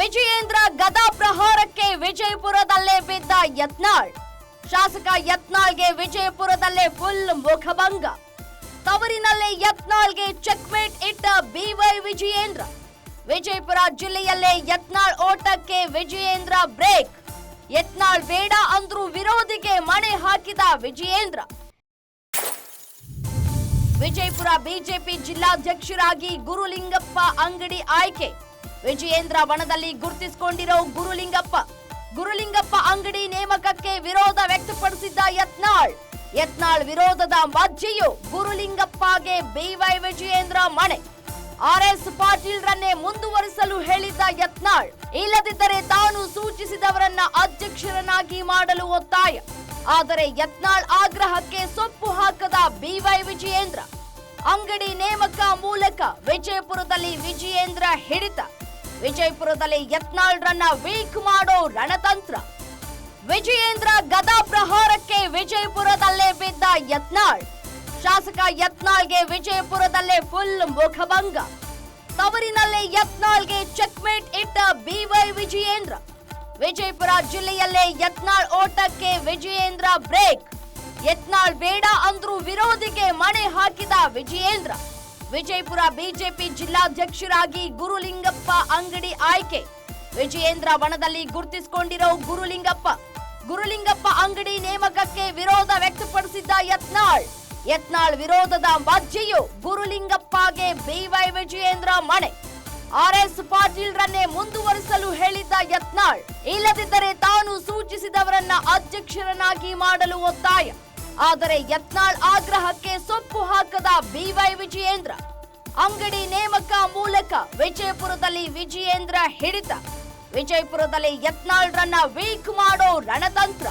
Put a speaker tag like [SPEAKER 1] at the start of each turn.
[SPEAKER 1] ವಿಜಯೇಂದ್ರ ಗದಾ ಪ್ರಹಾರಕ್ಕೆ ವಿಜಯಪುರದಲ್ಲೇ ಬಿದ್ದ ಯತ್ನಾಳ್. ಶಾಸಕ ಯತ್ನಾಳ್ಗೆ ವಿಜಯಪುರದಲ್ಲೇ ಫುಲ್ ಮುಖಭಂಗ. ತವರಿನಲ್ಲೇ ಯತ್ನಾಳ್ಗೆ ಚೆಕ್ಮೇಟ್ ಇಟ್ಟ ಬಿವೈ ವಿಜಯೇಂದ್ರ. ವಿಜಯಪುರ ಜಿಲ್ಲೆಯಲ್ಲೇ ಯತ್ನಾಳ್ ಓಟಕ್ಕೆ ವಿಜಯೇಂದ್ರ ಬ್ರೇಕ್. ಯತ್ನಾಳ್ ಬೇಡ ಅಂದ್ರೂ ವಿರೋಧಿಗೆ ಮಣೆ ಹಾಕಿದ ವಿಜಯೇಂದ್ರ. ವಿಜಯಪುರ ಬಿಜೆಪಿ ಜಿಲ್ಲಾಧ್ಯಕ್ಷರಾಗಿ ಗುರುಲಿಂಗಪ್ಪ ಅಂಗಡಿ ಆಯ್ಕೆ. ವಿಜಯೇಂದ್ರ ಬಣದಲ್ಲಿ ಗುರುತಿಸಿಕೊಂಡಿರೋ ಗುರುಲಿಂಗಪ್ಪ ಅಂಗಡಿ ನೇಮಕಕ್ಕೆ ವಿರೋಧ ವ್ಯಕ್ತಪಡಿಸಿದ್ದ ಯತ್ನಾಳ್ ವಿರೋಧದ ಮಧ್ಯೆಯೂ ಗುರುಲಿಂಗಪ್ಪಗೆ ಬಿವೈ ವಿಜಯೇಂದ್ರ ಮಣೆ. ಆರ್ಎಸ್ ಪಾಟೀಲ್ ರನ್ನೇ ಮುಂದುವರಿಸಲು ಹೇಳಿದ್ದ ಯತ್ನಾಳ್, ಇಲ್ಲದಿದ್ದರೆ ತಾನು ಸೂಚಿಸಿದವರನ್ನ ಅಧ್ಯಕ್ಷರನ್ನಾಗಿ ಮಾಡಲು ಒತ್ತಾಯ. ಆದರೆ ಯತ್ನಾಳ್ ಆಗ್ರಹಕ್ಕೆ ಸೊಪ್ಪು ಹಾಕದ ಬಿವೈ ವಿಜಯೇಂದ್ರ. ಅಂಗಡಿ ನೇಮಕ ಮೂಲಕ ವಿಜಯಪುರದಲ್ಲಿ ವಿಜಯೇಂದ್ರ ಹಿಡಿತ. ವಿಜಯಪುರದಲ್ಲಿ ಯತ್ನಾಳ್ ರನ್ನ ವೀಕ್ ಮಾಡೋ ರಣತಂತ್ರ. ವಿಜಯೇಂದ್ರ ಗದಾ ಪ್ರಹಾರಕ್ಕೆ ವಿಜಯಪುರದಲ್ಲೇ ಬಿದ್ದ ಯತ್ನಾಳ್. ಶಾಸಕ ಯತ್ನಾಳ್ಗೆ ವಿಜಯಪುರದಲ್ಲೇ ಫುಲ್ ಮುಖಭಂಗ. ತವರಿನಲ್ಲೇ ಯತ್ನಾಳ್ಗೆ ಚೆಕ್ಮೇಟ್ ಇಟ್ಟ ಬಿವೈ ವಿಜಯೇಂದ್ರ. ವಿಜಯಪುರ ಜಿಲ್ಲೆಯಲ್ಲೇ ಯತ್ನಾಳ್ ಓಟಕ್ಕೆ ವಿಜಯೇಂದ್ರ ಬ್ರೇಕ್. ಯತ್ನಾಳ್ ಬೇಡ ಅಂದ್ರೂ ವಿರೋಧಿಗೆ ಮಣೆ ಹಾಕಿದ ವಿಜಯೇಂದ್ರ. ವಿಜಯಪುರ ಬಿಜೆಪಿ ಜಿಲ್ಲಾಧ್ಯಕ್ಷರಾಗಿ ಗುರುಲಿಂಗಪ್ಪ ಅಂಗಡಿ ಆಯ್ಕೆ. ವಿಜಯೇಂದ್ರ ಬಣದಲ್ಲಿ ಗುರುತಿಸಿಕೊಂಡಿರೋ ಗುರುಲಿಂಗಪ್ಪ ಅಂಗಡಿ ನೇಮಕಕ್ಕೆ ವಿರೋಧ ವ್ಯಕ್ತಪಡಿಸಿದ್ದ ಯತ್ನಾಳ್ ವಿರೋಧದ ಮಧ್ಯೆಯೂ ಗುರುಲಿಂಗಪ್ಪಗೆ ಬಿವೈ ವಿಜಯೇಂದ್ರ ಮಣೆ. ಆರ್ಎಸ್ ಪಾಟೀಲ್ ರನ್ನೇ ಮುಂದುವರಿಸಲು ಹೇಳಿದ್ದ ಯತ್ನಾಳ್, ಇಲ್ಲದಿದ್ದರೆ ತಾನು ಸೂಚಿಸಿದವರನ್ನ ಅಧ್ಯಕ್ಷರನ್ನಾಗಿ ಮಾಡಲು ಒತ್ತಾಯ. ಆದರೆ ಯತ್ನಾಳ್ ಆಗ್ರಹಕ್ಕೆ ಸೊಪ್ಪು ಹಾಕದ ಬಿವೈ ವಿಜಯೇಂದ್ರ. ಅಂಗಡಿ ನೇಮಕ ಮೂಲಕ ವಿಜಯಪುರದಲ್ಲಿ ವಿಜಯೇಂದ್ರ ಹಿಡಿತ. ವಿಜಯಪುರದಲ್ಲಿ ಯತ್ನಾಳ್ ರನ್ನ ವೀಕ್ ಮಾಡೋ ರಣತಂತ್ರ.